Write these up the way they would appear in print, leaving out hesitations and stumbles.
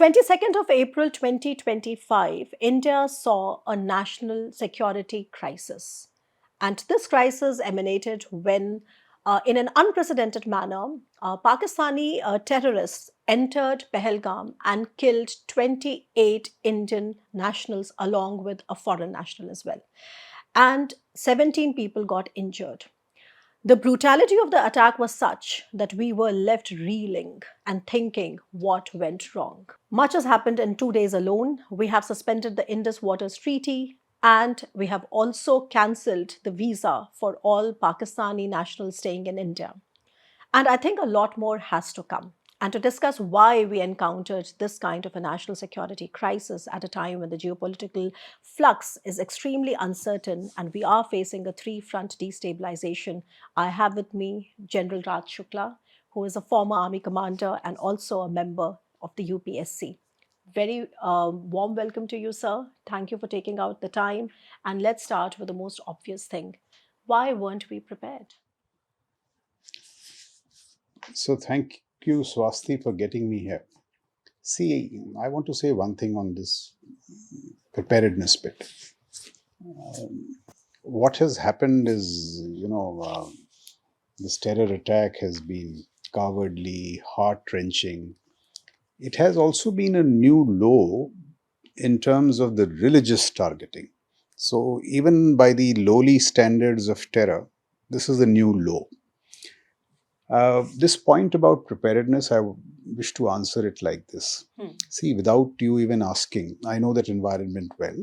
22nd of April 2025, India saw a national security crisis. And this crisis emanated when, in an unprecedented manner, Pakistani terrorists entered Pahalgam and killed 28 Indian nationals along with a foreign national as well. And 17 people got injured. The brutality of the attack was such that we were left reeling and thinking what went wrong. Much has happened in 2 days alone. We have suspended the Indus Waters Treaty and we have also cancelled the visa for all Pakistani nationals staying in India. And I think a lot more has to come. And to discuss why we encountered this kind of a national security crisis at a time when the geopolitical flux is extremely uncertain and we are facing a three-front destabilization, I have with me General Raj Shukla, who is a former army commander and also a member of the UPSC. Very warm welcome to you, sir. Thank you for taking out the time. And let's start with the most obvious thing. Why weren't we prepared? So thank you, Swasti, for getting me here. See, I want to say one thing on this preparedness bit. What has happened is, this terror attack has been cowardly, heart-wrenching. It has also been a new low in terms of the religious targeting. So even by the lowly standards of terror, this is a new low. This point about preparedness, I wish to answer it like this. See, without you even asking, I know that environment well.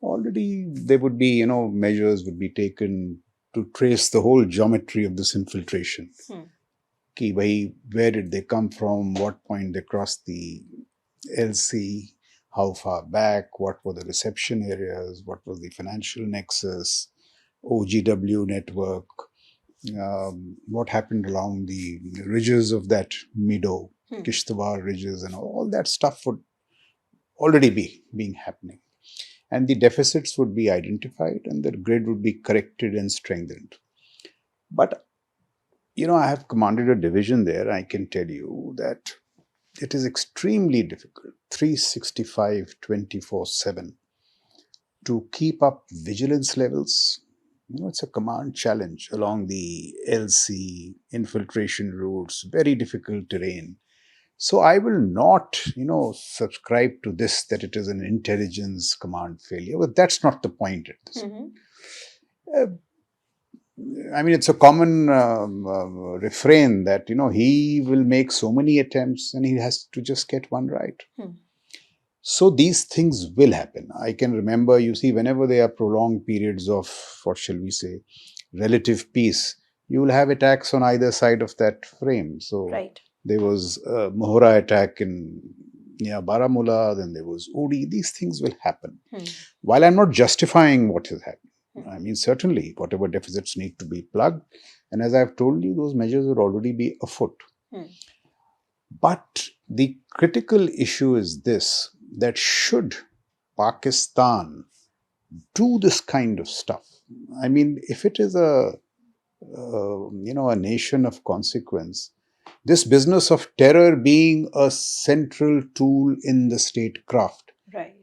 Already there would be, measures would be taken to trace the whole geometry of this infiltration. Ki, bhai, where did they come from? What point they crossed the LC? How far back? What were the reception areas? What was the financial nexus? OGW network? What happened along the ridges of that meadow, Kishtwar ridges, and all that stuff would already be happening. And the deficits would be identified and the grid would be corrected and strengthened. But, I have commanded a division there. I can tell you that it is extremely difficult, 365, 24/7, to keep up vigilance levels. It's a command challenge along the LC, infiltration routes, very difficult terrain. So I will not, subscribe to this, that it is an intelligence command failure, but that's not the point at this. It's a common refrain that, he will make so many attempts and he has to just get one right. So these things will happen. I can remember, whenever there are prolonged periods of, what shall we say, relative peace, you will have attacks on either side of that frame. So there was a Mohora attack in Baramulla, then there was Uri. These things will happen. While I'm not justifying what has happened, certainly whatever deficits need to be plugged. And as I've told you, those measures would already be afoot. But the critical issue is this, that should Pakistan do this kind of stuff, if it is a nation of consequence, this business of terror being a central tool in the statecraft,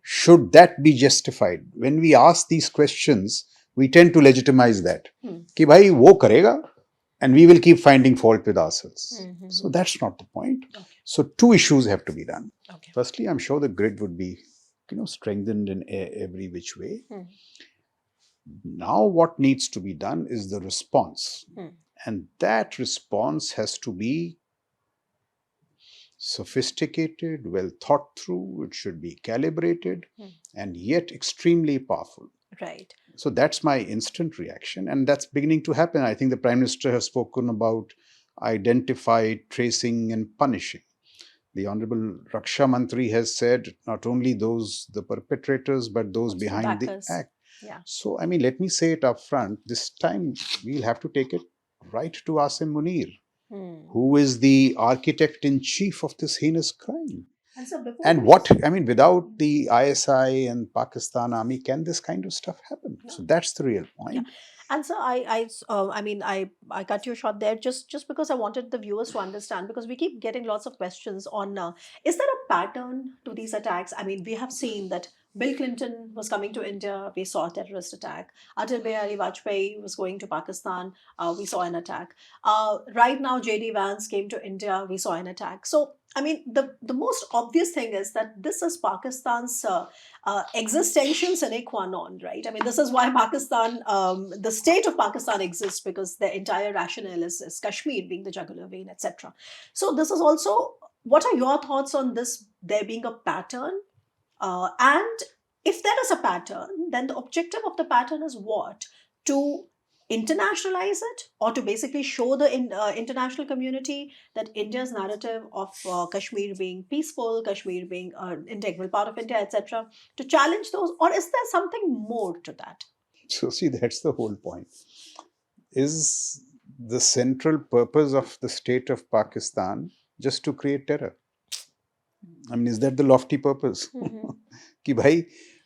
should that be justified? When we ask these questions, we tend to legitimize that. Ki bhai, wo karega, and we will keep finding fault with ourselves. So that's not the point. So two issues have to be done. Firstly, I'm sure the grid would be, strengthened in every which way. Now what needs to be done is the response. And that response has to be sophisticated, well thought through, it should be calibrated, and yet extremely powerful. So that's my instant reaction, and that's beginning to happen. I think the Prime Minister has spoken about identify, tracing, and punishing. The Honorable Raksha Mantri has said not only the perpetrators, but those behind the act. So, let me say it up front. This time, we'll have to take it right to Asim Munir, who is the architect in chief of this heinous crime. And so before And we what, just I mean, without the ISI and Pakistan army, can this kind of stuff happen? no. So that's the real Yeah, point. and so I mean, I cut you short there just because I wanted the viewers to understand, because we keep getting lots of questions on is there a pattern to these attacks? I mean, we have seen that Bill Clinton was coming to India, we saw a terrorist attack. Atal Bihari Vajpayee was going to Pakistan, we saw an attack. Right now, JD Vance came to India, we saw an attack. So I mean, the most obvious thing is that this is Pakistan's existential sine qua non, right? I mean, this is why Pakistan, the state of Pakistan exists, because the entire rationale is Kashmir being the jugular vein, etc. So this is also, what are your thoughts on this, there being a pattern? And if there is a pattern, then the objective of the pattern is what? To internationalize it, or to basically show the international community that India's narrative of Kashmir being peaceful, Kashmir being an integral part of India, etc., to challenge those, or is there something more to that? So, see, that's the whole point. Is the central purpose of the state of Pakistan just to create terror? I mean, is that the lofty purpose? Mm-hmm. कि भाई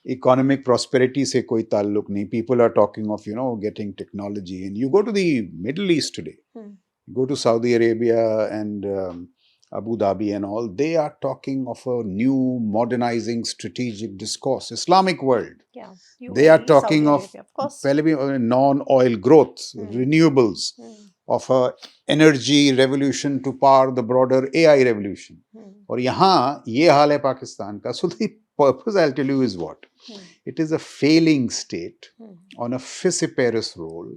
economic prosperity से कोई ताल्लुक नहीं. People are talking of, getting technology. And you go to the Middle East today, you go to Saudi Arabia and Abu Dhabi and all, they are talking of a new modernizing strategic discourse, Islamic world. Yeah, They are UAE, talking Saudi of Arabia, of course. पहले भी non-oil growth, renewables, of a energy revolution to power the broader AI revolution. और यहाँ ये हाल है पाकिस्तान का. So the purpose, I'll tell you, is what? It is a failing state on a fissiparous role.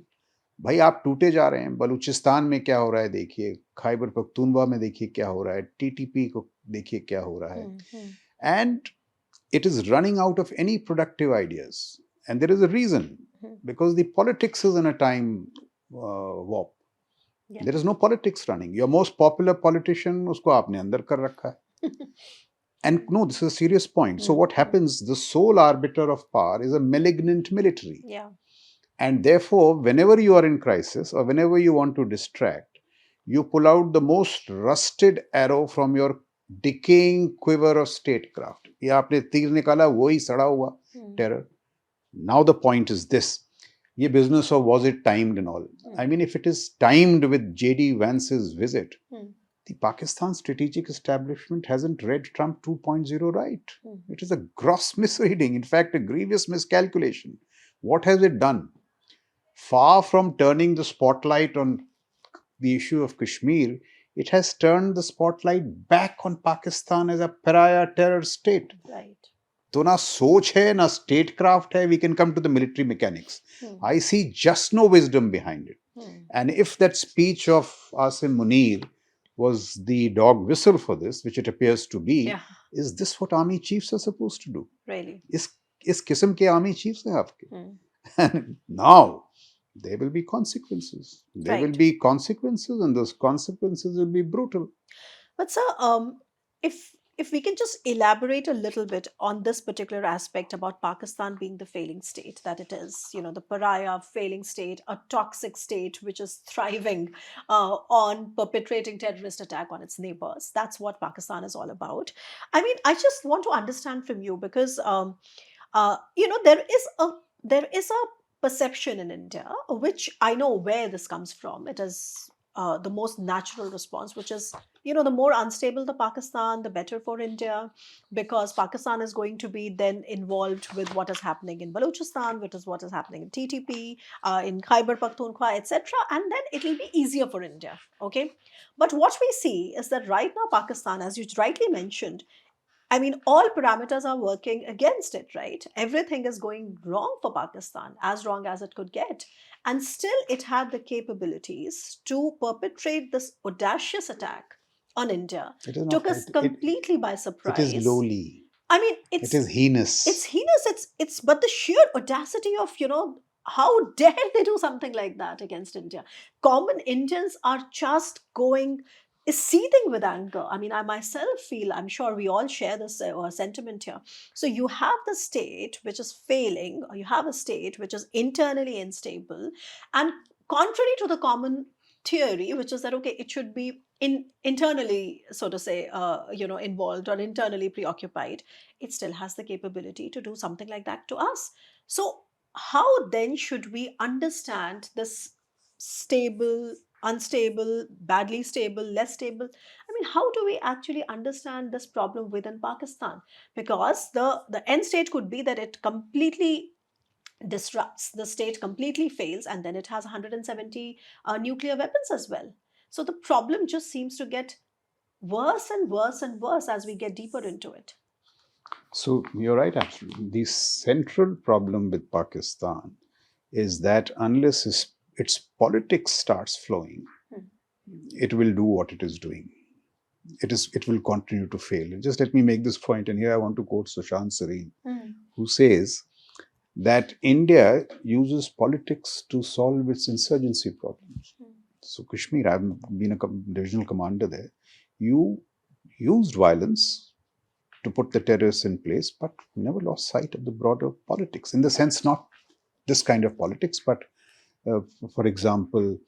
भाई आप टूटे जा रहे हैं. बलूचिस्तान में क्या हो रहा है देखिए, खैबर पख्तूनवा में देखिए क्या हो रहा है, टीटीपी को देखिए क्या हो रहा है. And it is running out of any productive ideas. And there is a reason, because the politics is in a time warp. Yeah. There is no politics running. Your most popular politician, usko aapne andar kar rakha hai. And no, this is a serious point. So what happens, the sole arbiter of power is a malignant military. Yeah. And therefore, whenever you are in crisis or whenever you want to distract, you pull out the most rusted arrow from your decaying quiver of statecraft. ये आपने तीर निकाला, वही सड़ा हुआ terror. Now the point is this. ये business of was it timed and all. I mean, if it is timed with J.D. Vance's visit, the Pakistan strategic establishment hasn't read Trump 2.0 right. It is a gross misreading, in fact, a grievous miscalculation. What has it done? Far from turning the spotlight on the issue of Kashmir, it has turned the spotlight back on Pakistan as a pariah terror state. Right. तो ना सोच है ना statecraft है. We can come to the military mechanics. I see just no wisdom behind it. And if that speech of Asim Munir was the dog whistle for this, which it appears to be, is this what army chiefs are supposed to do? Really? इस किस्म के army chiefs हैं आपके. And now there will be consequences. There will be consequences, and those consequences will be brutal. But sir, if we can just elaborate a little bit on this particular aspect about Pakistan being the failing state that it is, the pariah failing state, a toxic state which is thriving on perpetrating terrorist attack on its neighbors. That's what Pakistan is all about. I mean, I just want to understand from you, because there is a perception in India, which I know where this comes from. It is the most natural response, which is, the more unstable the Pakistan, the better for India, because Pakistan is going to be then involved with what is happening in Balochistan, which is what is happening in TTP, in Khyber Pakhtunkhwa, etc. And then it will be easier for India. Okay. But what we see is that right now, Pakistan, as you rightly mentioned, I mean, all parameters are working against it, right? Everything is going wrong for Pakistan, as wrong as it could get. And still, it had the capabilities to perpetrate this audacious attack on India. It is Took not. us completely by surprise. It is lowly. I mean, it is heinous. It's heinous. But the sheer audacity of, how dare they do something like that against India? Common Indians are just is seething with anger. I mean, I myself feel, I'm sure we all share this sentiment here. So you have the state which is failing, or you have a state which is internally unstable, and contrary to the common theory, which is that, okay, it should be internally, so to say, involved or internally preoccupied, it still has the capability to do something like that to us. So, how then should we understand this stable, unstable, badly stable, less stable? I mean, how do we actually understand this problem within Pakistan? Because the end state could be that it completely disrupts, the state completely fails, and then it has 170 nuclear weapons as well. So the problem just seems to get worse and worse and worse as we get deeper into it. So you're right, absolutely. The central problem with Pakistan is that unless its politics starts flowing, it will do what it is doing. It will continue to fail. Just let me make this point, and here I want to quote Sushant Sareen, who says that India uses politics to solve its insurgency problems. So Kashmir, I've been a divisional commander there. You used violence to put the terrorists in place, but never lost sight of the broader politics. In the sense, not this kind of politics, but for example,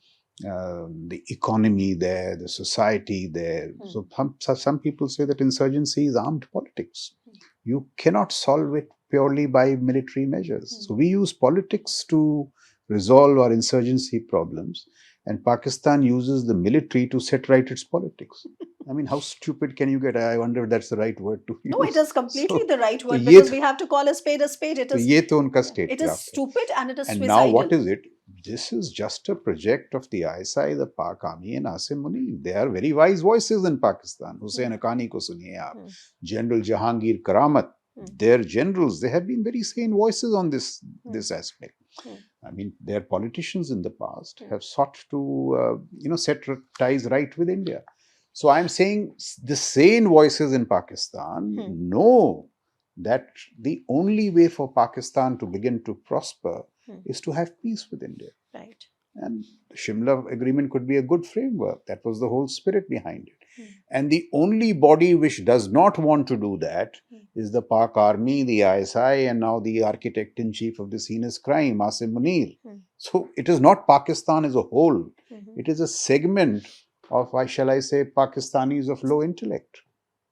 the economy there, the society there. So some people say that insurgency is armed politics. You cannot solve it purely by military measures. So we use politics to resolve our insurgency problems, and Pakistan uses the military to set right its politics. I mean, how stupid can you get? I wonder if that's the right word to use. No, it is completely the right word, ye because we have to call a spade a spade. It is, ye to unka statecraft it is stupid and it is And suicidal. now what is it? This is just a project of the ISI, the Pak Army, and Asim Munir. They are very wise voices in Pakistan. Hussain Haqqani ko suniye aap. General Jahangir Karamat, their generals, they have been very sane voices on this aspect. I mean, their politicians in the past have sought to, set ties right with India. So I'm saying the sane voices in Pakistan know that the only way for Pakistan to begin to prosper is to have peace with India. Right. And the Shimla agreement could be a good framework. That was the whole spirit behind it. And the only body which does not want to do that is the Pak Army, the ISI, and now the architect-in-chief of this heinous crime, Asim Munir. So it is not Pakistan as a whole. It is a segment of, why shall I say, Pakistanis of low intellect.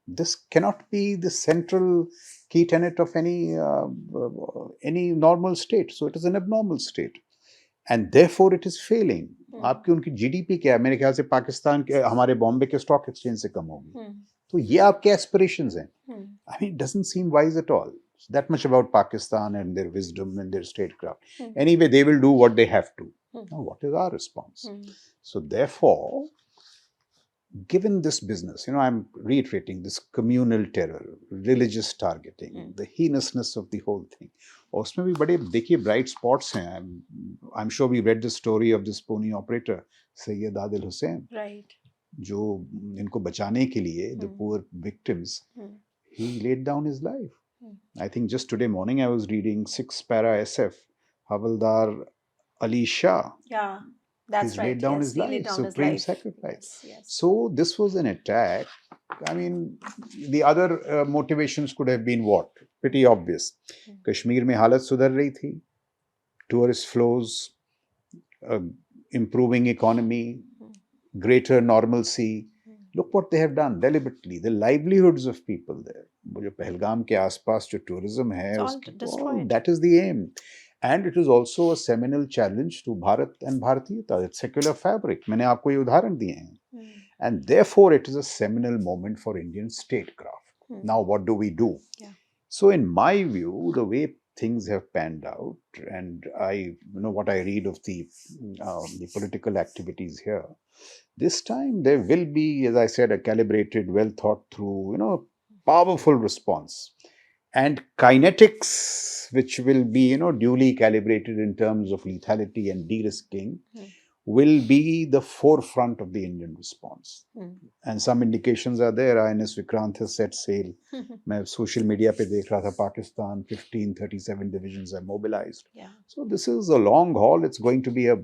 This cannot be the central key tenet of any normal state. So it is an abnormal state. And therefore it is failing. आपकी उनकी GDP क्या है? मेरे ख्याल से पाकिस्तान के हमारे बॉम्बे के स्टॉक एक्सचेंज से कम होगी. तो ये आपके एस्पिरेशंस हैं. I mean, it doesn't seem wise at all. That much about Pakistan and their wisdom and their statecraft. Anyway, they will do what they have to. Now, what is our response? So therefore, given this business, I'm reiterating this communal terror, religious targeting, the heinousness of the whole thing. और उसमें भी बड़े देखिए bright spots हैं. I'm sure we read the story of this pony operator, Sayyid Adil Hussain. Right. जो इनको बचाने के लिए, the poor victims, he laid down his life. I think just today morning I was reading 6 para SF, Havaldar Ali Shah. Yeah. That's He's right. laid down his life. Supreme sacrifice. Yes. So this was an attack. I mean, the other motivations could have been what? Pretty obvious. Kashmir mein halat sudhar rahi thi. Tourist flows, improving economy, greater normalcy. Look what they have done deliberately. The livelihoods of people there. जो पहलगाम के आसपास जो tourism है, that is the aim. And it is also a seminal challenge to Bharat and Bharatiyata, its secular fabric. मैंने आपको ये उदाहरण दिए हैं. And therefore, it is a seminal moment for Indian statecraft. Now, what do we do? Yeah. So, in my view, the way things have panned out, and what I read of the political activities here, this time there will be, as I said, a calibrated, well thought through, powerful response. And kinetics, which will be, duly calibrated in terms of lethality and de-risking, will be the forefront of the Indian response. And some indications are there. INS Vikrant has set sail. मैं social media पे देख रहा था, Pakistan, 1537 divisions are mobilized. Yeah. So this is a long haul. It's going to be a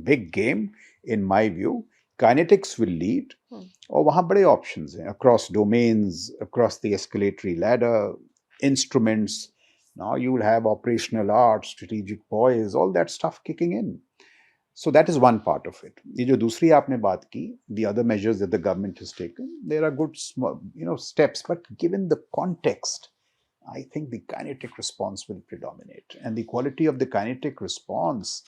big game, in my view. Kinetics will lead. और वहाँ बड़े options हैं, across domains, across the escalatory ladder, instruments. Now you will have operational art, strategic poise, all that stuff kicking in. So that is one part of it. ये जो दूसरी आपने बात की, the other measures that the government has taken, there are good small, steps, but given the context, I think the kinetic response will predominate, and the quality of the kinetic response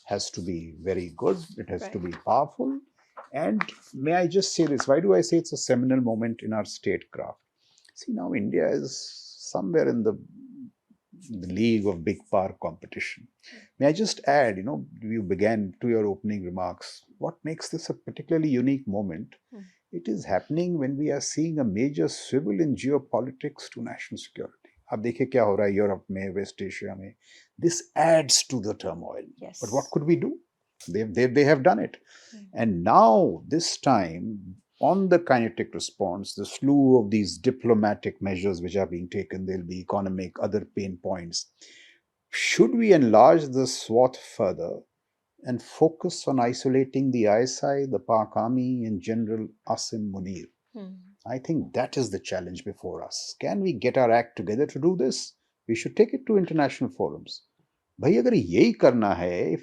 has to be very good. It has to be powerful. And may I just say this? Why do I say it's a seminal moment in our statecraft? See, now India is somewhere in the league of big power competition. May I just add, you began to your opening remarks. What makes this a particularly unique moment? It is happening when we are seeing a major swivel in geopolitics to national security. अब देखिए क्या हो रहा है Europe में, waste Asia में. This adds to the turmoil. Yes. But what could we do? They have done it. And now, this time, on the kinetic response, the slew of these diplomatic measures which are being taken, there'll be economic, other pain points. Should we enlarge the swath further and focus on isolating the ISI, the Pak Army, and General Asim Munir? I think that is the challenge before us. Can we get our act together to do this? We should take it to international forums. Bhai, agar yahi karna hai,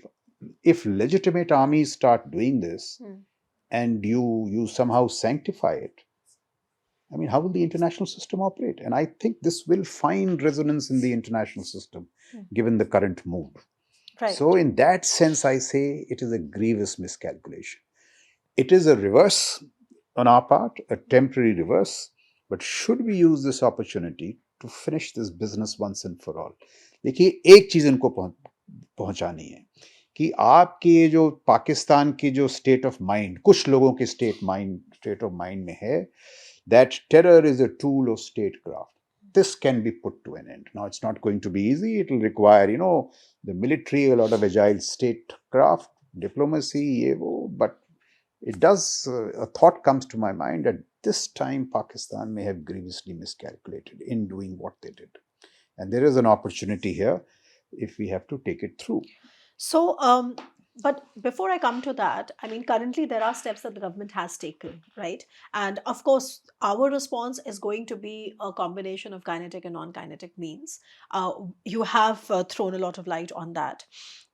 if legitimate armies start doing this, and you somehow sanctify it, I mean, how will the international system operate? And I think this will find resonance in the international system, given the current mood. Right. So in that sense, I say it is a grievous miscalculation. It is a reverse on our part, a temporary reverse, but should we use this opportunity to finish this business once and for all? देखिए, एक चीज इनको पहुंचानी है कि आपके जो पाकिस्तान की जो स्टेट ऑफ माइंड, कुछ लोगों के स्टेट ऑफ माइंड में है, that terror is a tool of statecraft. This can be put to an end. Now, it's not going to be easy. It will require, the military, a lot of agile statecraft, diplomacy, but it does, a thought comes to my mind that this time Pakistan may have grievously miscalculated in doing what they did. And there is an opportunity here if we have to take it through. So, but before I come to that, I mean, currently there are steps that the government has taken, right? And of course, our response is going to be a combination of kinetic and non-kinetic means. You have thrown a lot of light on that.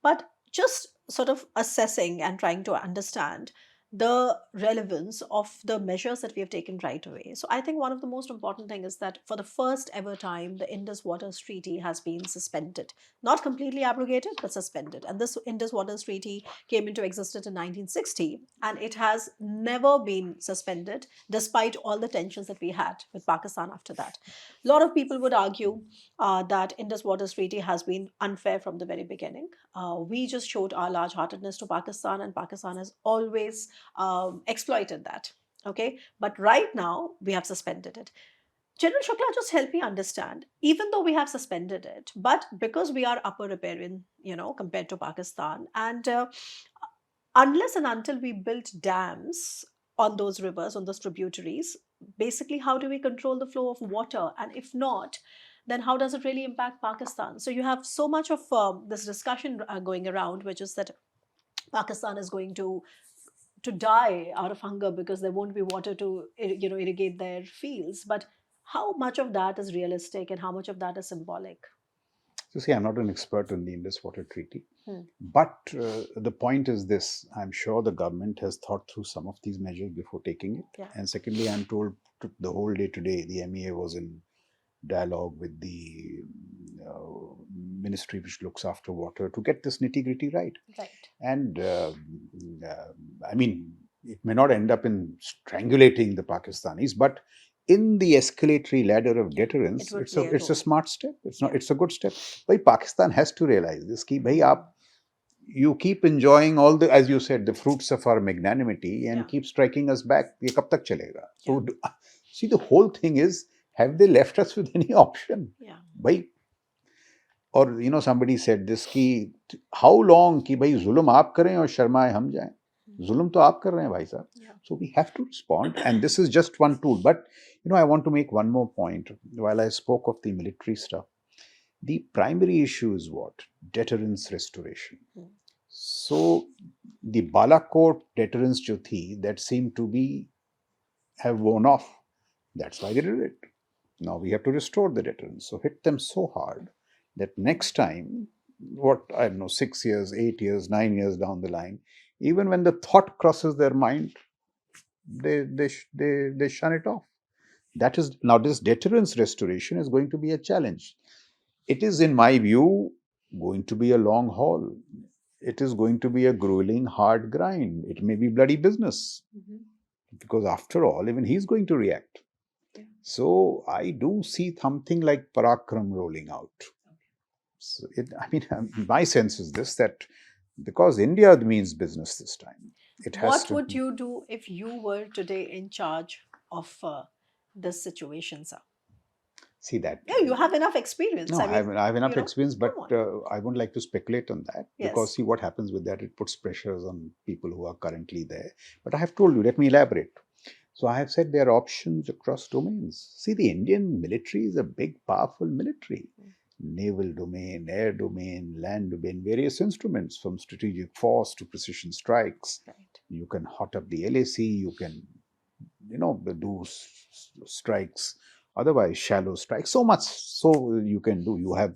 But just sort of assessing and trying to understand the relevance of the measures that we have taken right away. So I think one of the most important thing is that for the first ever time, the Indus Waters Treaty has been suspended. Not completely abrogated, but suspended. And this Indus Waters Treaty came into existence in 1960, and it has never been suspended, despite all the tensions that we had with Pakistan after that. A lot of people would argue that Indus Waters Treaty has been unfair from the very beginning. We just showed our large-heartedness to Pakistan, and Pakistan has always exploited that. Okay, but right now we have suspended it. General Shukla, just help me understand, even though we have suspended it, but because we are upper riparian, compared to Pakistan, and unless and until we build dams on those rivers, on those tributaries, basically, how do we control the flow of water? And if not, then how does it really impact Pakistan? So you have so much of this discussion going around, which is that Pakistan is going to die out of hunger because there won't be water to irrigate their fields. But how much of that is realistic and how much of that is symbolic? So see, I'm not an expert in the Indus Water Treaty, but the point is this: I'm sure the government has thought through some of these measures before taking it. Yeah. And secondly, I'm told the whole day today, the MEA was in dialogue with the ministry which looks after water to get this nitty-gritty right. Right. And I mean, it may not end up in strangulating the Pakistanis, but in the escalatory ladder of deterrence, it's a smart step. It's a good step. But Pakistan has to realize this: ki bhai, you keep enjoying all the, as you said, the fruits of our magnanimity and keep striking us back. Ye kab tak chalega? So see, the whole thing is, have they left us with any option? Yeah. Bhai, or somebody said this ki how long ki bhai zulm aap kare aur sharmaye hum jaye. Zulm to aap kar rahe hain bhai sahab. So we have to respond, and this is just one tool. But I want to make one more point. While I spoke of the military stuff, the primary issue is what? Deterrence restoration. So the Balakot deterrence jo thi, that seemed to be have worn off. That's why they did it. Now we have to restore the deterrence. So hit them so hard that next time I don't know, 6 years, 8 years, 9 years down the line, even when the thought crosses their mind, they shun it off. That is, now this deterrence restoration is going to be a challenge. It is, in my view, going to be a long haul. It is going to be a grueling, hard grind. It may be bloody business. Because after all, even he's going to react. Yeah. So I do see something like Parakram rolling out. So my sense is this, that because India means business this time, it has What to. would you do if you were today in charge of this situation, sir? See that. Yeah, you have enough experience. No, I have enough experience, but I I wouldn't like to speculate on that. Yes. Because see what happens with that, it puts pressures on people who are currently there. But I have told you, let me elaborate. So I have said there are options across domains. See, the Indian military is a big, powerful military. Naval domain, air domain, land domain, various instruments from strategic force to precision strikes. Right. You can hot up the LAC, you can, do strikes, otherwise shallow strikes. So much so you can do. You have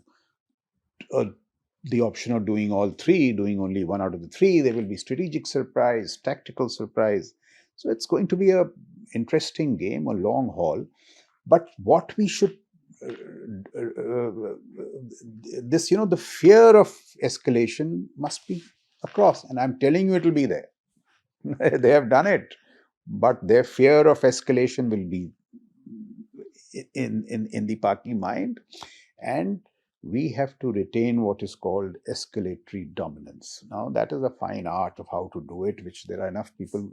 the option of doing all three, doing only one out of the three. There will be strategic surprise, tactical surprise. So it's going to be a interesting game, a long haul. But what we should the fear of escalation must be across, and I'm telling you, it will be there. They have done it, but their fear of escalation will be in the Paki mind, and we have to retain what is called escalatory dominance. Now, that is a fine art of how to do it, which there are enough people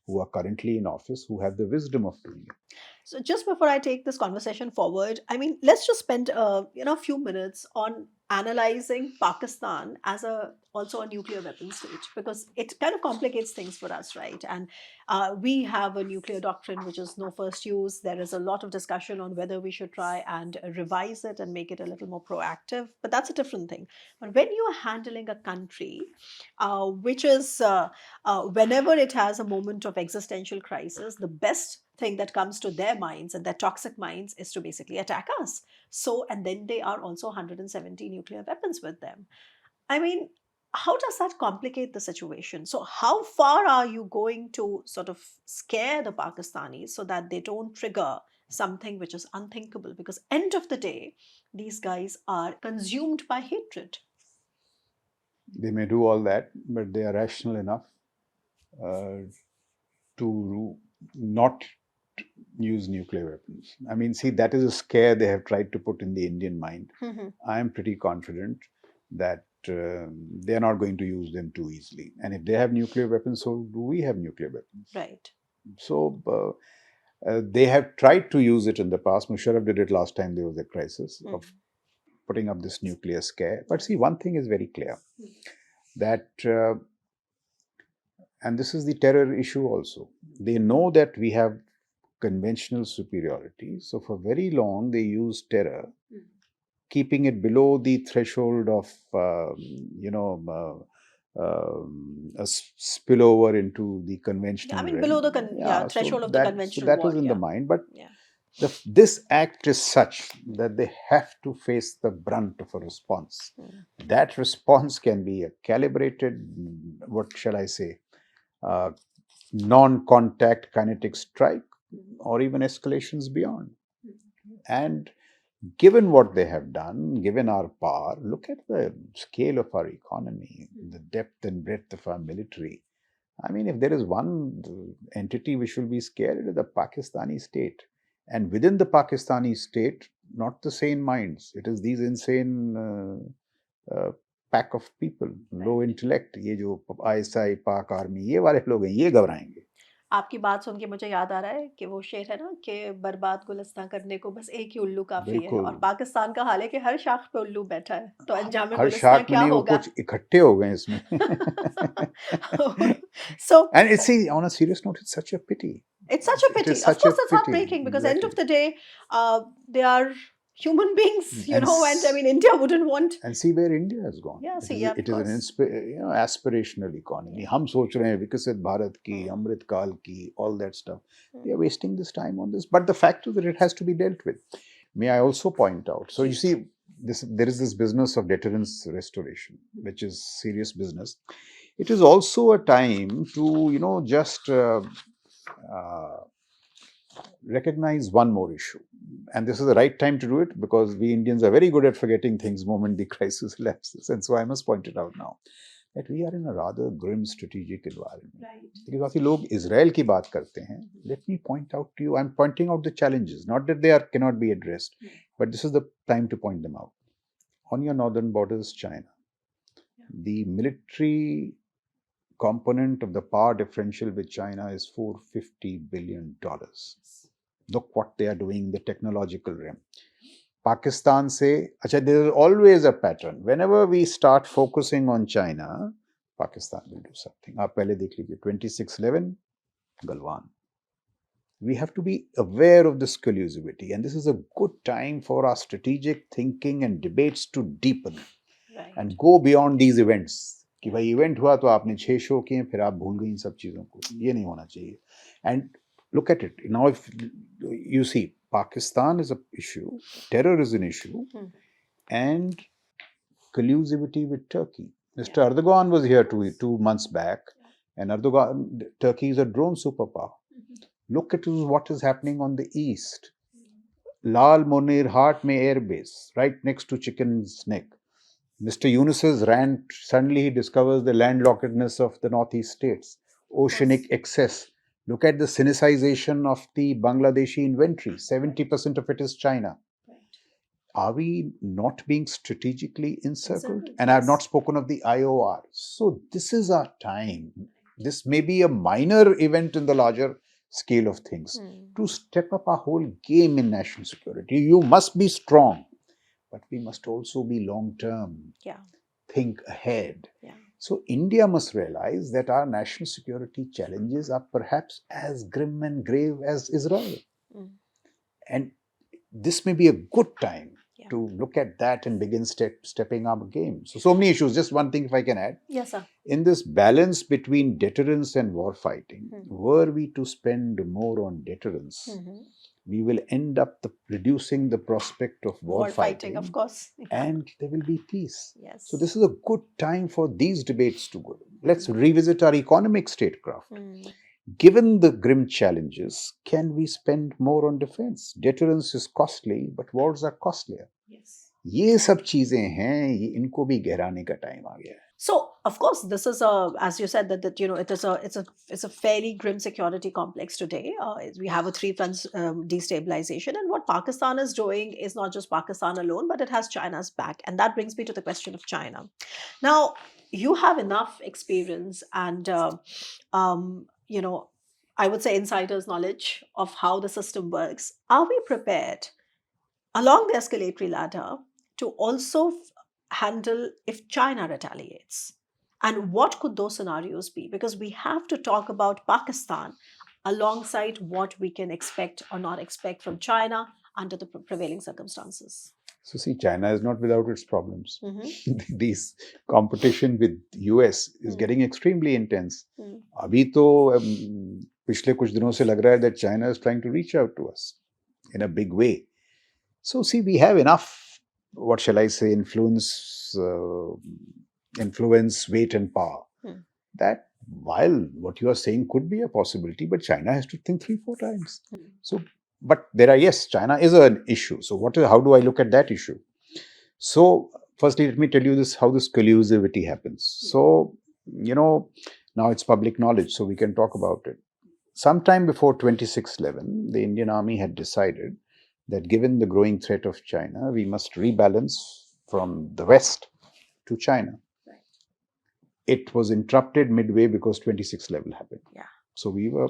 who are currently in office who have the wisdom of doing it. So just before I take this conversation forward, let's just spend a few minutes on analyzing Pakistan as also a nuclear weapon state, because it kind of complicates things for us, right? And we have a nuclear doctrine which is no first use. There is a lot of discussion on whether we should try and revise it and make it a little more proactive, but that's a different thing. But when you are handling a country which is whenever it has a moment of existential crisis, the best thing that comes to their minds and their toxic minds is to basically attack us. So, and then they are also 170 nuclear weapons with them. How does that complicate the situation? So, how far are you going to sort of scare the Pakistanis so that they don't trigger something which is unthinkable? Because end of the day, these guys are consumed by hatred. They may do all that, but they are rational enough to not use nuclear weapons. See, that is a scare they have tried to put in the Indian mind. I am pretty confident that they are not going to use them too easily. And if they have nuclear weapons, so do we have nuclear weapons. Right. So they have tried to use it in the past. Musharraf did it last time there was a crisis of putting up this nuclear scare. But see, one thing is very clear, that and this is the terror issue also. They know that we have conventional superiority. So for very long, they used terror, keeping it below the threshold of, a spillover into the conventional realm. Below the threshold of the conventional war. So that was in the mind. But this act is such that they have to face the brunt of a response. That response can be a calibrated, what shall I say, non-contact kinetic strike, or even escalations beyond. And given what they have done, given our power, look at the scale of our economy, the depth and breadth of our military. If there is one entity which will be scared, it is the Pakistani state. And within the Pakistani state, not the sane minds. It is these insane pack of people, low intellect, ये जो ISI, पाक army, ये वाले लोग हैं, ये घबराएंगे. आपकी बात सुन के मुझे याद आ रहा है कि वो शेर है ना कि बर्बाद गुलिस्तां करने को बस एक ही उल्लू काफी है, और पाकिस्तान का हाल है कि हर शाख पे उल्लू बैठा है, तो अंजाम गुलिस्तां क्या होगा? कुछ इकट्ठे हो गए इसमें. So, and see, on a serious note, it's such a pity. It's such a pity. Of course, it's heartbreaking, because end of the day, they are human beings, and India wouldn't want. And see where India has gone. Yeah, it is an aspirational economy. हम सोच रहे हैं विकसित भारत की, अमृत काल की, all that stuff. They are wasting this time on this. But the fact is that it has to be dealt with. May I also point out? So you see, there is this business of deterrence restoration, which is serious business. It is also a time to, just recognize one more issue. And this is the right time to do it because we Indians are very good at forgetting things the moment the crisis elapses. And so I must point it out now that we are in a rather grim strategic environment. Right. Because काफी लोग Israel की बात करते हैं. Let me point out to you, I'm pointing out the challenges, not that they cannot be addressed, but this is the time to point them out. On your northern borders, China, the military component of the power differential with China is $450 billion. Look what they are doing in the technological realm. Pakistan se, there is always a pattern. Whenever we start focusing on China, Pakistan will do something. आप पहले देख लीजिए 2611 Galwan. We have to be aware of this collusivity, and this is a good time for our strategic thinking and debates to deepen and go beyond these events. कि भाई event हुआ तो आपने 6 show किए फिर आप भूल गई इन सब चीज़ों को, ये नहीं होना चाहिए. And look at it now. If you see, Pakistan is an issue, terror is an issue, and collusivity with Turkey. Mr. Erdogan was here 2 months back, and Turkey is a drone superpower. Look at what is happening on the east. Lal Monir Heart Mein Air Base, right next to Chicken's Neck. Mr. Yunus's rant, suddenly he discovers the landlockedness of the northeast states, oceanic excess. Look at the sinicization of the Bangladeshi inventory. 70% of it is China. Are we not being strategically encircled? And I have not spoken of the IOR. So this is our time. This may be a minor event in the larger scale of things. To step up our whole game in national security, you must be strong. But we must also be long-term. Think ahead. So India must realize that our national security challenges are perhaps as grim and grave as Israel. And this may be a good time to look at that and begin stepping up game. So many issues. Just one thing if I can add. Yes, sir. In this balance between deterrence and war fighting, were we to spend more on deterrence, we will end up reducing the prospect of war fighting, of course. And there will be peace. Yes. So this is a good time for these debates to go. Let's revisit our economic statecraft. Given the grim challenges, can we spend more on defense? Deterrence is costly, but wars are costlier. Yes. ये सब चीजें हैं, इनको भी गहराने का time आ गया है. So, of course, this is as you said, that it's a fairly grim security complex today. We have a 3-front destabilization, and what Pakistan is doing is not just Pakistan alone, but it has China's back, and that brings me to the question of China. Now, you have enough experience and I would say insider's knowledge of how the system works. Are we prepared along the escalatory ladder to also handle if China retaliates? And what could those scenarios be? Because we have to talk about Pakistan alongside what we can expect or not expect from China under the prevailing circumstances. So see, China is not without its problems. This competition with US is getting extremely intense. अभी तो पिछले कुछ दिनों से लग रहा है that China is trying to reach out to us in a big way. So see, we have enough, what shall I say, influence, weight and power. That while what you are saying could be a possibility, but China has to think 3-4 times. So, but China is an issue. So how do I look at that issue? So firstly, let me tell you how this collusivity happens. So, now it's public knowledge, so we can talk about it. Sometime before 2611, the Indian Army had decided that given the growing threat of China, we must rebalance from the West to China. Right. It was interrupted midway because 2611 happened. So we were,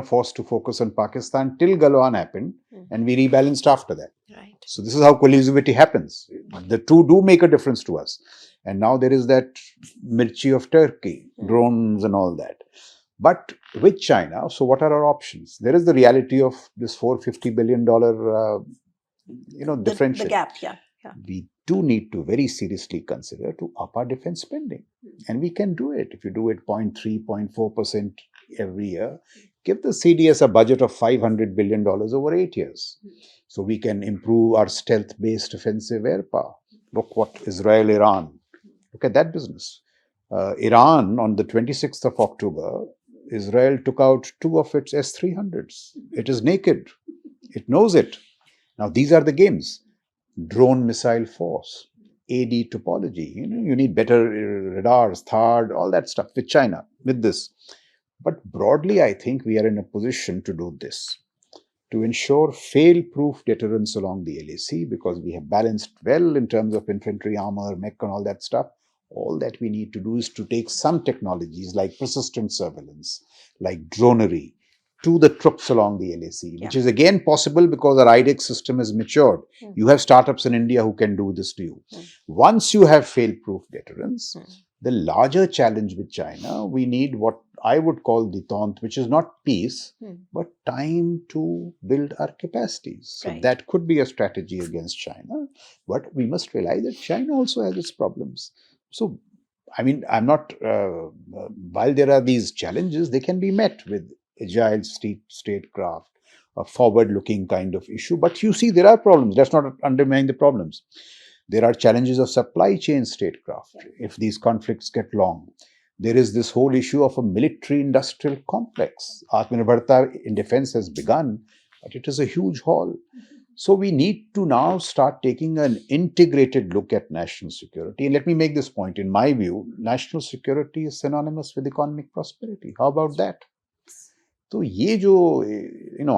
forced to focus on Pakistan till Galwan happened, and we rebalanced after that. Right. So this is how collusivity happens. The two do make a difference to us. And now there is that mirchi of Turkey, drones and all that. But with China, so what are our options? There is the reality of this $450 billion, differential. The gap, We do need to very seriously consider to up our defense spending. And we can do it. If you do it 0.3%, 0.4% every year, give the CDS a budget of $500 billion over 8 years. So we can improve our stealth-based offensive air power. Look what Israel-Iran. Look at that business. Iran, on the 26th of October, Israel took out 2 of its S-300s. It is naked. It knows it. Now, these are the games. Drone missile force, AD topology. You need better radars, THAAD, all that stuff with China, with this. But broadly, I think we are in a position to do this, to ensure fail-proof deterrence along the LAC, because we have balanced well in terms of infantry armor, mech and all that stuff. All that we need to do is to take some technologies like persistent surveillance, like dronery, to the troops along the LAC, which is again possible because our IDEX system has matured. You have startups in India who can do this to you. Once you have fail-proof deterrence, the larger challenge with China, we need what I would call detente, which is not peace, but time to build our capacities. So that could be a strategy against China, but we must realize that China also has its problems. So, I mean, I'm not, while there are these challenges, they can be met with agile statecraft, a forward-looking kind of issue. But you see, there are problems. Let's not undermine the problems. There are challenges of supply chain statecraft if these conflicts get long. There is this whole issue of a military-industrial complex. Atmanirbharta in defense has begun, but it is a huge haul. So we need to now start taking an integrated look at national security. And let me make this point. In my view, national security is synonymous with economic prosperity. How about that? So ye jo,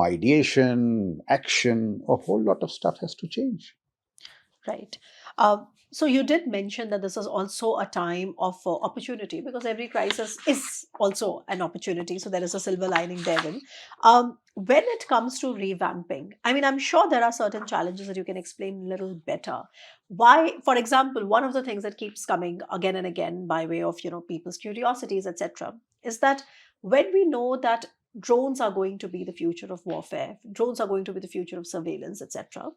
ideation, action, a whole lot of stuff has to change. Right. So you did mention that this is also a time of opportunity, because every crisis is also an opportunity. So there is a silver lining therein. When it comes to revamping, I mean, I'm sure there are certain challenges that you can explain a little better. Why, for example, one of the things that keeps coming again and again by way of, people's curiosities, etc., is that when we know that drones are going to be the future of warfare, drones are going to be the future of surveillance, etc.,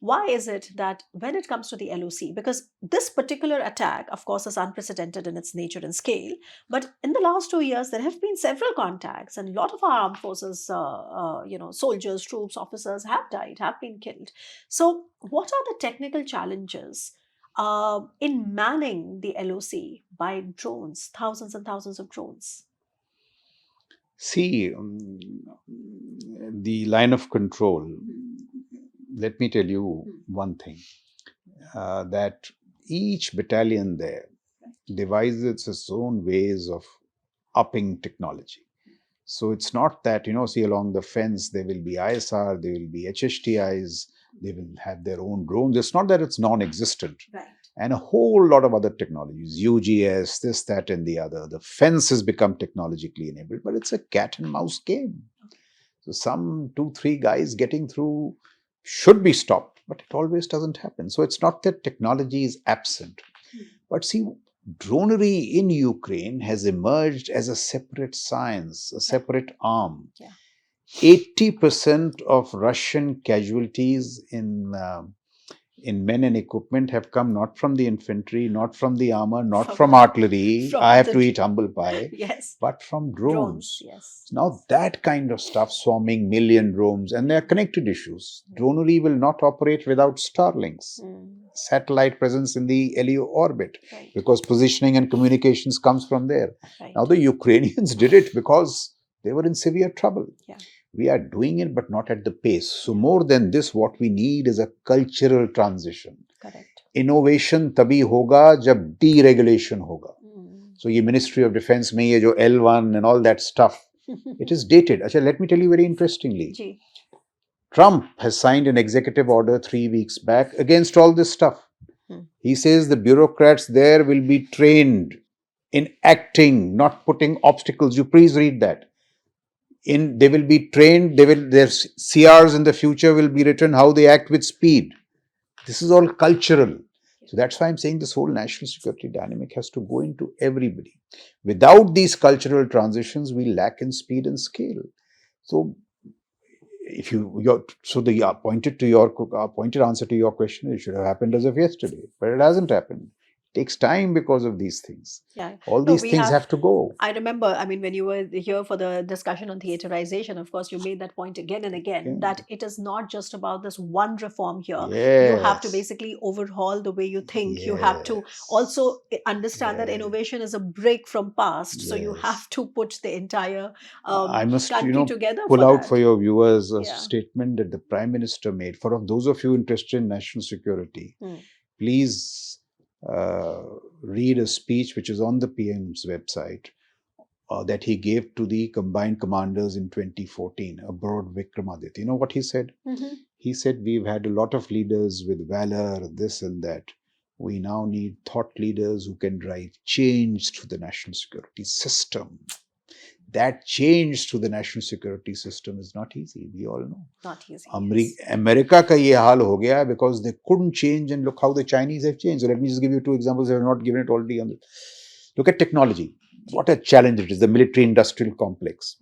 why is it that when it comes to the LOC, because this particular attack, of course, is unprecedented in its nature and scale, but in the last 2 years, there have been several contacts, and a lot of our armed forces, soldiers, troops, officers have died, have been killed. So, what are the technical challenges in manning the LOC by drones, thousands and thousands of drones? See, the line of control, let me tell you one thing, that each battalion there devises its own ways of upping technology. So it's not that, see, along the fence, there will be ISR, there will be HHTIs, they will have their own drones. It's not that it's non-existent. Right. And a whole lot of other technologies, UGS, this, that, and the other. The fence has become technologically enabled, but it's a cat and mouse game. So some 2-3 guys getting through should be stopped, but it always doesn't happen. So it's not that technology is absent. But see, dronery in Ukraine has emerged as a separate science, a separate arm. 80% of Russian casualties in men and equipment have come not from the infantry, not from the armor, not from artillery. I have to eat humble pie. Yes. But from drones. Yes. Now that kind of stuff, swarming million drones, and they are connected issues. Dronery will not operate without Starlinks, satellite presence in the LEO orbit, because positioning and communications comes from there. Now the Ukrainians did it because they were in severe trouble. We are doing it, but not at the pace. So more than this, what we need is a cultural transition. Correct. Innovation तभी होगा जब deregulation होगा. So ये Ministry of Defense में ये जो L1 and all that stuff, it is dated. Achha, let me tell you very interestingly. Trump has signed an executive order 3 weeks back against all this stuff. He says the bureaucrats there will be trained in acting, not putting obstacles. You please read that. They will be trained, their CRs in the future will be written how they act with speed. This is all cultural. So that's why I'm saying this whole national security dynamic has to go into everybody. Without these cultural transitions, we lack in speed and scale. So pointed answer to your question, it should have happened as of yesterday, but it hasn't happened. takes time because of these things. Yeah. All No, these things have to go. I remember, I mean, when you were here for the discussion on theaterization, of course, you made that point again and again Okay. that it is not just about this one reform here. You have to Yes. basically overhaul the way you think. You have to Yes. also understand that Yes. innovation is a break from past. So you Yes. have to put the entire I must, country together pull for out for that. your viewers a Yeah. statement that the Prime Minister made. For of those of you interested in national security, please read a speech which is on the PM's website that he gave to the combined commanders in 2014 aboard Vikramaditya. You know what he said? He said, we've had a lot of leaders with valor, this and that. We now need thought leaders who can drive change through the national security system. That change to the national security system is not easy. We all know. Not easy. America ka ye haal ho gaya because they couldn't change, and look how the Chinese have changed. So let me just give you two examples. I have not given it already. Look at technology. What a challenge it is, the military-industrial complex.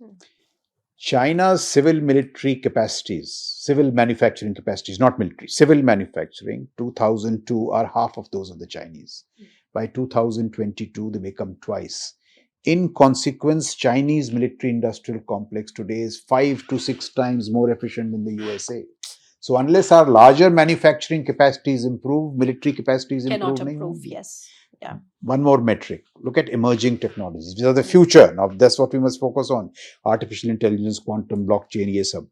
China's civil military capacities, civil manufacturing capacities, not military, civil manufacturing, 2002 are half of those of the Chinese. By 2022, they become twice. In consequence, Chinese military-industrial complex today is 5 to 6 times more efficient than the USA. So unless our larger manufacturing capacities improve, military capacities Cannot improve. improve, yes. Yeah. One more metric. Look at emerging technologies. These are the future. Now, that's what we must focus on. Artificial intelligence, quantum, blockchain, ye sab.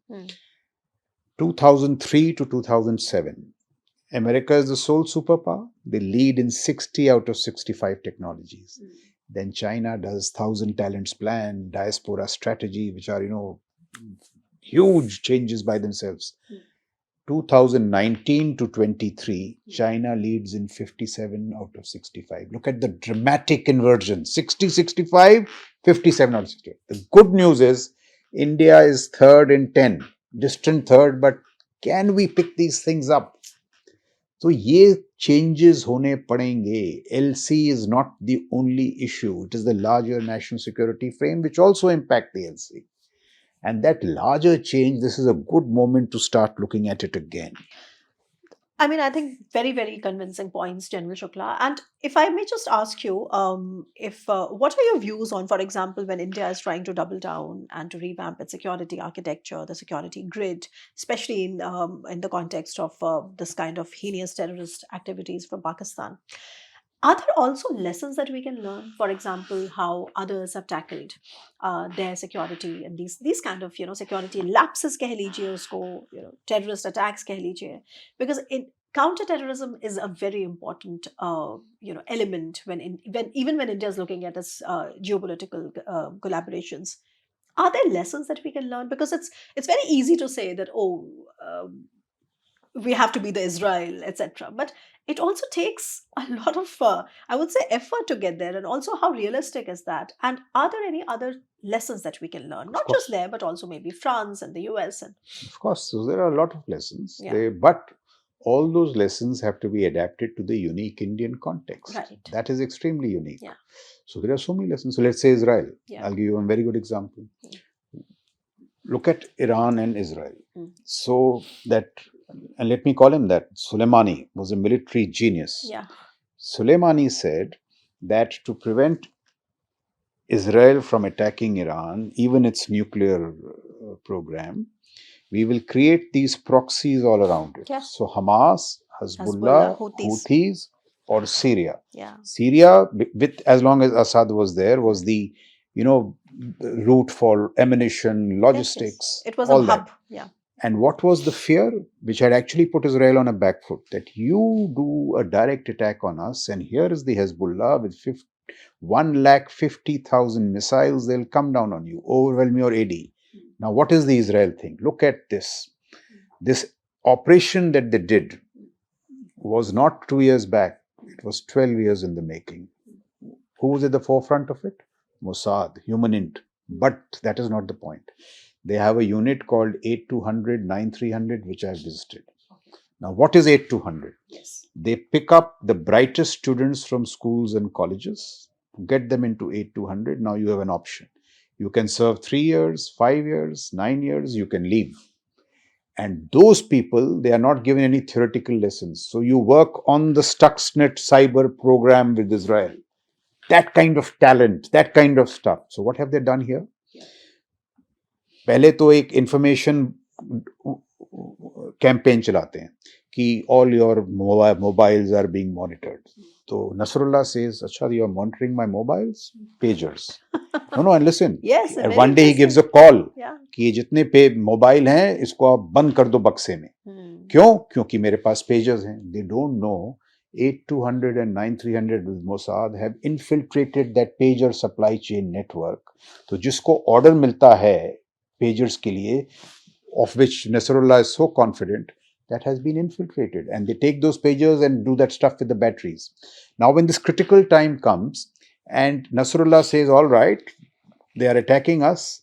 2003 to 2007. America is the sole superpower. They lead in 60 out of 65 technologies. Then China does 1,000 talents plan, diaspora strategy, which are, huge changes by themselves. 2019 to 23, China leads in 57 out of 65. Look at the dramatic inversion. 60, 65, 57 out of 65. The good news is India is third in 10. Distant third, but can we pick these things up? So ye changes hone padenge. LC is not the only issue. It is the larger national security frame which also impact the LC. And that larger change, this is a good moment to start looking at it again. I mean, I think very, very convincing points, General Shukla. And if I may just ask you, what are your views on, for example, when India is trying to double down and to revamp its security architecture, the security grid, especially in the context of this kind of heinous terrorist activities from Pakistan? Are there also lessons that we can learn? For example, how others have tackled their security and these kind of security lapses कह लीजिए उसको terrorist attacks कह लीजिए, because counterterrorism is a very important element even when India is looking at its geopolitical collaborations. Are there lessons that we can learn? Because it's very easy to say that we have to be the Israel, etc. But it also takes a lot of, I would say, effort to get there. And also, how realistic is that? And are there any other lessons that we can learn? Not just there, but also maybe France and the US. Of course, so there are a lot of lessons. Yeah. But all those lessons have to be adapted to the unique Indian context. Right. That is extremely unique. Yeah. So there are so many lessons. So let's say Israel. Yeah. I'll give you a very good example. Look at Iran and Israel. So that, and let me call him that, Soleimani was a military genius. Yeah. Soleimani said that to prevent Israel from attacking Iran, even its nuclear program, we will create these proxies all around it. Yeah. So Hamas, Hezbollah, Houthis, or Syria. Yeah. Syria, with as long as Assad was there, was the route for ammunition, logistics. Yes. It was all a hub. That. Yeah. And what was the fear which had actually put Israel on a back foot? That you do a direct attack on us, and here is the Hezbollah with 150,000 missiles, they'll come down on you, overwhelm your AD. Now, what is the Israel thing? Look at this. This operation that they did was not 2 years back. It was 12 years in the making. Who was at the forefront of it? Mossad, human int. But that is not the point. They have a unit called 8200, 9300, which I've visited. Now, what is 8200? Yes. They pick up the brightest students from schools and colleges, get them into 8200. Now you have an option. You can serve 3 years, 5 years, 9 years, you can leave. And those people, they are not given any theoretical lessons. So you work on the Stuxnet cyber program with Israel. That kind of talent, that kind of stuff. So what have they done here? पहले तो एक information campaign चलाते हैं कि all your mobiles are being monitored. So Nasrullah says, "Acha, you are monitoring my mobiles, pagers." No, and listen. Yes. And one day he gives a call कि ये जितने पे मोबाइल हैं इसको आप बंद कर दो बक्से में. क्यों? क्योंकि मेरे पास पेजर्स हैं. They don't know 8200 and 9300 with Mossad have infiltrated that pager supply chain network. तो जिसको order मिलता है pagers के लिए, of which Nasrullah is so confident, that has been infiltrated, and they take those pagers and do that stuff with the batteries. Now when this critical time comes and Nasrullah says, all right, they are attacking us,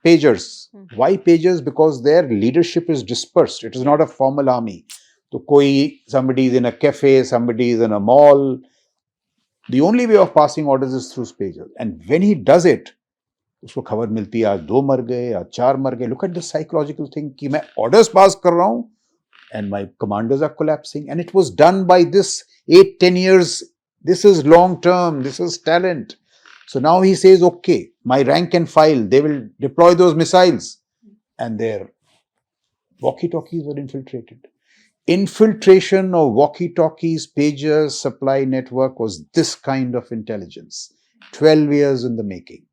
pagers. Why pagers? Because their leadership is dispersed. It is not a formal army. So somebody is in a cafe, somebody is in a mall. The only way of passing orders is through pagers. And when he does it, उसको खबर मिलती है आज 2 मर गए, आज 4 मर गए. Look at the psychological thing कि मैं orders pass कर रहा हूँ and my commanders are collapsing. And it was done by this 8-10 years. This is long term. This is talent. So now he says, okay, my rank and file, they will deploy those missiles. And their walkie-talkies were infiltrated. Infiltration of walkie-talkies, pagers, supply network was this kind of intelligence. 12 years in the making.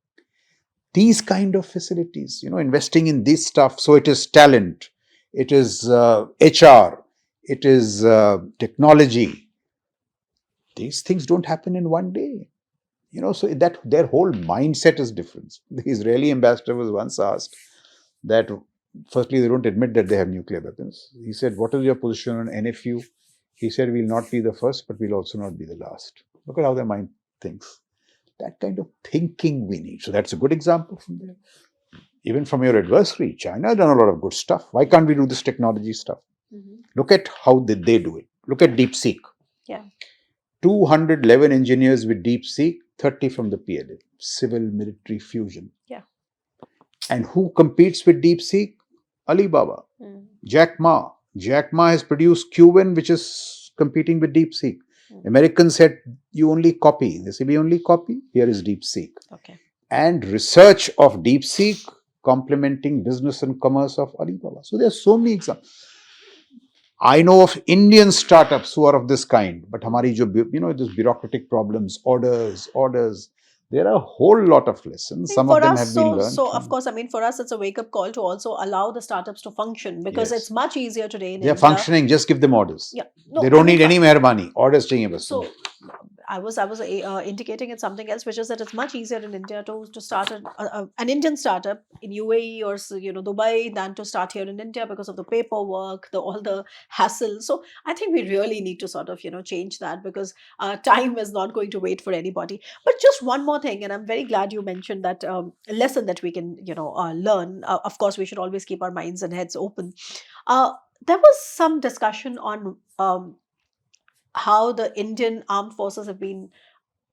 These kind of facilities, investing in this stuff. So it is talent, it is HR, it is technology. These things don't happen in one day. So that their whole mindset is different. The Israeli ambassador was once asked that, firstly, they don't admit that they have nuclear weapons. He said, what is your position on NFU? He said, we'll not be the first, but we'll also not be the last. Look at how their mind thinks. That kind of thinking we need. So that's a good example from there. Even from your adversary, China has done a lot of good stuff. Why can't we do this technology stuff? Look at how did they do it. Look at DeepSeek. 211 engineers with DeepSeek, 30 from the PLA, civil military fusion. And who competes with DeepSeek? Alibaba. Jack Ma. Jack Ma has produced Qwen, which is competing with DeepSeek. Americans said, you only copy. They say, we only copy. Here is DeepSeek. And research of DeepSeek complementing business and commerce of Alibaba. So there are so many examples. I know of Indian startups who are of this kind, but hamari jo, this bureaucratic problems, orders. There are a whole lot of lessons. Some of them have been learned. So, of course, for us, it's a wake-up call to also allow the startups to function, because it's much easier today in India. They're functioning, just give them orders. They don't need any meherbani. Orders chahiye bas. So, I was indicating it's something else, which is that it's much easier in India to start an Indian startup in UAE or Dubai than to start here in India because of the paperwork, all the hassle. So I think we really need to sort of change that, because time is not going to wait for anybody. But just one more thing, and I'm very glad you mentioned that lesson that we can learn. Of course, we should always keep our minds and heads open. There was some discussion on how the Indian armed forces have been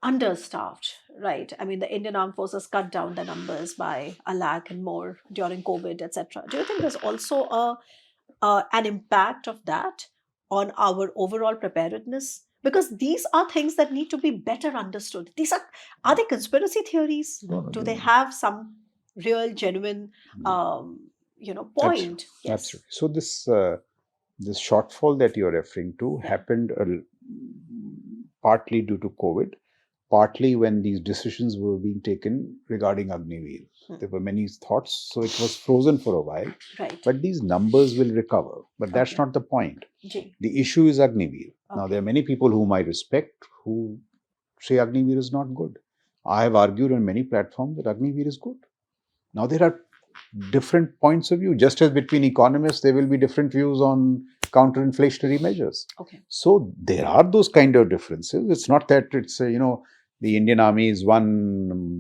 understaffed, right? I mean, the Indian armed forces cut down the numbers by 1 lakh and more during COVID, etc. Do you think there's also an impact of that on our overall preparedness? Because these are things that need to be better understood. Are they conspiracy theories? Do they have some real, genuine, point? Absolutely. So this shortfall that you're referring to happened partly due to COVID, partly when these decisions were being taken regarding Agniveer. There were many thoughts, so it was frozen for a while. Right. But these numbers will recover. But that's not the point. The issue is Agniveer. Now, there are many people whom I respect who say Agniveer is not good. I have argued on many platforms that Agniveer is good. Now, there are different points of view. Just as between economists, there will be different views on counter-inflationary measures. So there are those kind of differences. It's not that it's the Indian Army is one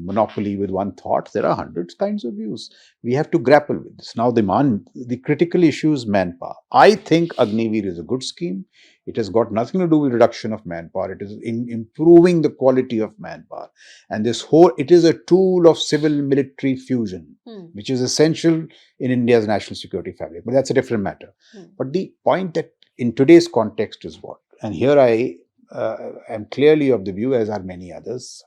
monopoly with one thought. There are hundreds kinds of views. We have to grapple with this. Now, the critical issue is manpower. I think Agniveer is a good scheme. It has got nothing to do with reduction of manpower. It is in improving the quality of manpower. And it is a tool of civil-military fusion, which is essential in India's national security fabric. But that's a different matter. But the point that in today's context is what? And here I am clearly of the view, as are many others,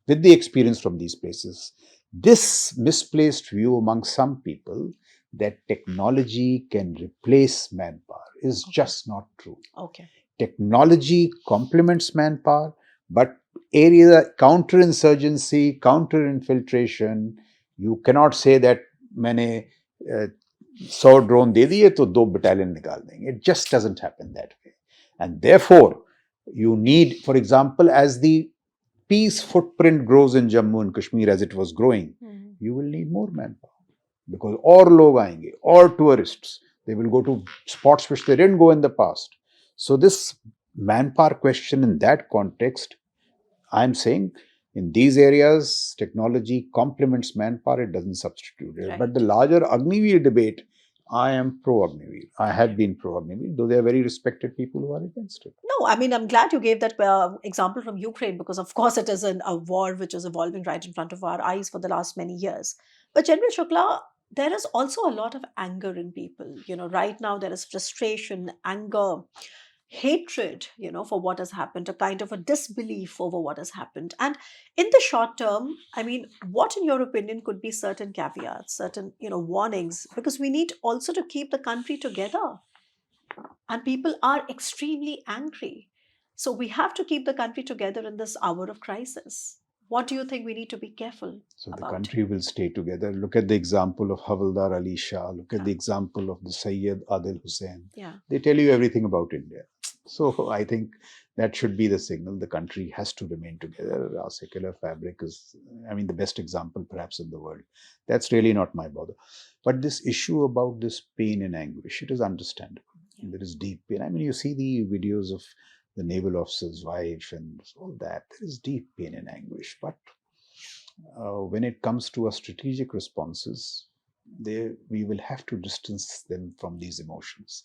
with the experience from these places, this misplaced view among some people that technology can replace manpower is just not true. Okay. Technology complements manpower, but area counterinsurgency, counter-infiltration, you cannot say that मैंने 100 drone दे दिए तो 2 battalion निकाल देंगे. It just doesn't happen that way. And therefore, you need, for example, as the peace footprint grows in Jammu and Kashmir as it was growing, you will need more manpower. Because और लोग आएंगे, और tourists, they will go to spots which they didn't go in the past. So this manpower question in that context, I'm saying in these areas, technology complements manpower, it doesn't substitute it. Right. But the larger Agniveer debate, I am pro-Agniveer. I have been pro-Agniveer, though there are very respected people who are against it. No, I mean, I'm glad you gave that example from Ukraine, because of course it is a war which is evolving right in front of our eyes for the last many years. But General Shukla, there is also a lot of anger in people. Right now there is frustration, anger, hatred, for what has happened, a kind of a disbelief over what has happened. And in the short term, I mean, what in your opinion could be certain caveats, certain, warnings? Because we need also to keep the country together. And people are extremely angry. So we have to keep the country together in this hour of crisis. What do you think we need to be careful about? So the country will stay together. Look at the example of Havildar Ali Shah. Look at the example of the Sayyid Adil Hussain. Yeah. They tell you everything about India. So I think that should be the signal. The country has to remain together. Our secular fabric is, the best example perhaps in the world. That's really not my bother. But this issue about this pain and anguish, it is understandable. Yeah. There is deep pain. You see the videos of the naval officer's wife and all that. There is deep pain and anguish. But when it comes to our strategic responses, we will have to distance them from these emotions.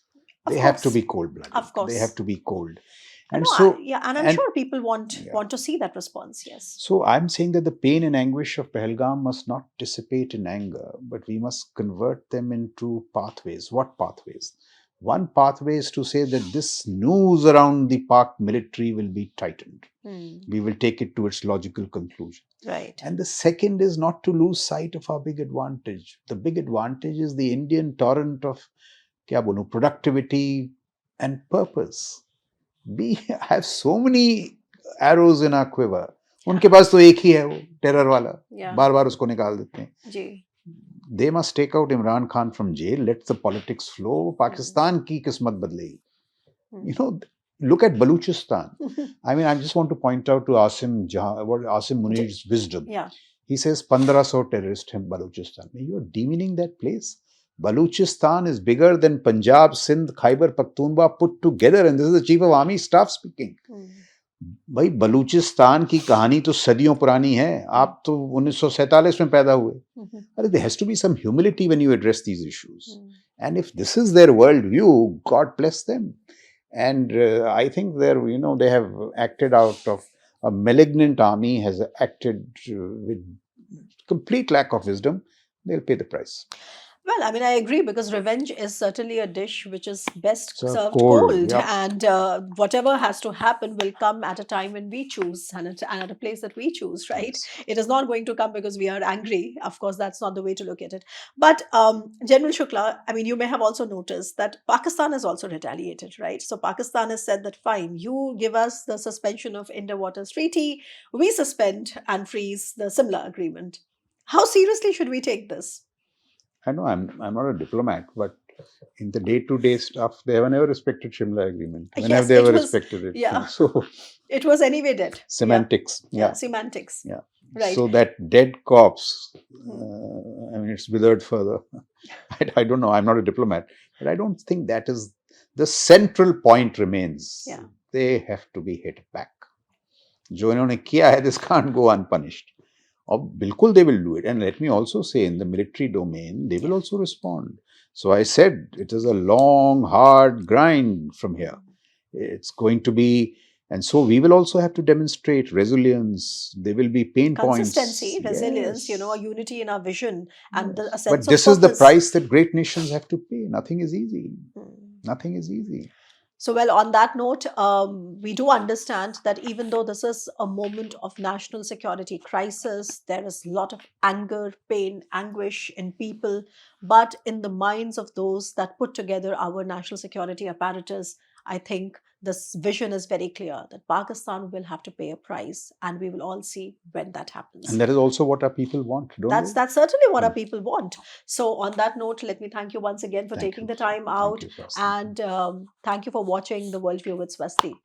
They have to be cold-blooded. Of course. They have to be cold. And I'm sure people want to see that response, yes. So I'm saying that the pain and anguish of Pahalgam must not dissipate in anger, but we must convert them into pathways. What pathways? One pathway is to say that this noose around the Pak military will be tightened. We will take it to its logical conclusion. Right. And the second is not to lose sight of our big advantage. The big advantage is the Indian torrent of productivity and purpose. We have so many arrows in our quiver. उनके पास तो एक ही है वो terror वाला, बार-बार उसको निकाल देते हैं. जी. They must take out Imran Khan from jail, let the politics flow. Pakistan की किस्मत बदलेगी. Look at Balochistan. I just want to point out to Asim Munir's wisdom. Yeah. He says 1,500 terrorists in Balochistan. You are demeaning that place. Balochistan is bigger than Punjab, Sindh, Khyber Pakhtunkhwa put together, and this is the Chief of Army Staff speaking. भाई बलूचिस्तान की कहानी तो सदियों पुरानी है. आप तो 1947 में पैदा हुए. अरे there has to be some humility when you address these issues. And if this is their worldview, God bless them. And I think they have acted out of a malignant army, has acted with complete lack of wisdom. They'll pay the price. Well, I agree, because revenge is certainly a dish which is best served cold. Yep. And whatever has to happen will come at a time when we choose, and at a place that we choose, right? Yes. It is not going to come because we are angry. Of course, that's not the way to look at it. But General Shukla, you may have also noticed that Pakistan has also retaliated, right? So Pakistan has said that, fine, you give us the suspension of Indo-Waters Treaty, we suspend and freeze the Shimla agreement. How seriously should we take this? I know I'm not a diplomat, but in the day-to-day stuff, they have never respected Shimla agreement. When have they ever respected it? Yeah. So it was anyway dead. Semantics. Yeah. Semantics. Yeah. Right. So that dead corpse, it's withered further. I don't know. I'm not a diplomat, but I don't think that is the central point remains. Yeah. They have to be hit back. जो इन्होंने किया है, this can't go unpunished. और बिल्कुल they will do it. And let me also say, in the military domain, they will also respond. So I said, it is a long, hard grind from here. It's going to be, and so we will also have to demonstrate resilience. There will be pain Consistency, points. resilience, Yes. a unity in our vision and a Yes. sense But of this is the purpose. price that great nations have to pay. Nothing is easy. Nothing is easy. So, well, on that note, we do understand that even though this is a moment of national security crisis, there is a lot of anger, pain, anguish in people. But in the minds of those that put together our national security apparatus, I think this vision is very clear that Pakistan will have to pay a price, and we will all see when that happens. And that is also what our people want, don't they? That's certainly what our people want. So on that note, let me thank you once again for Thank taking you. the time out, Thank you, Swasti. and thank you for watching the Worldview with Swasti.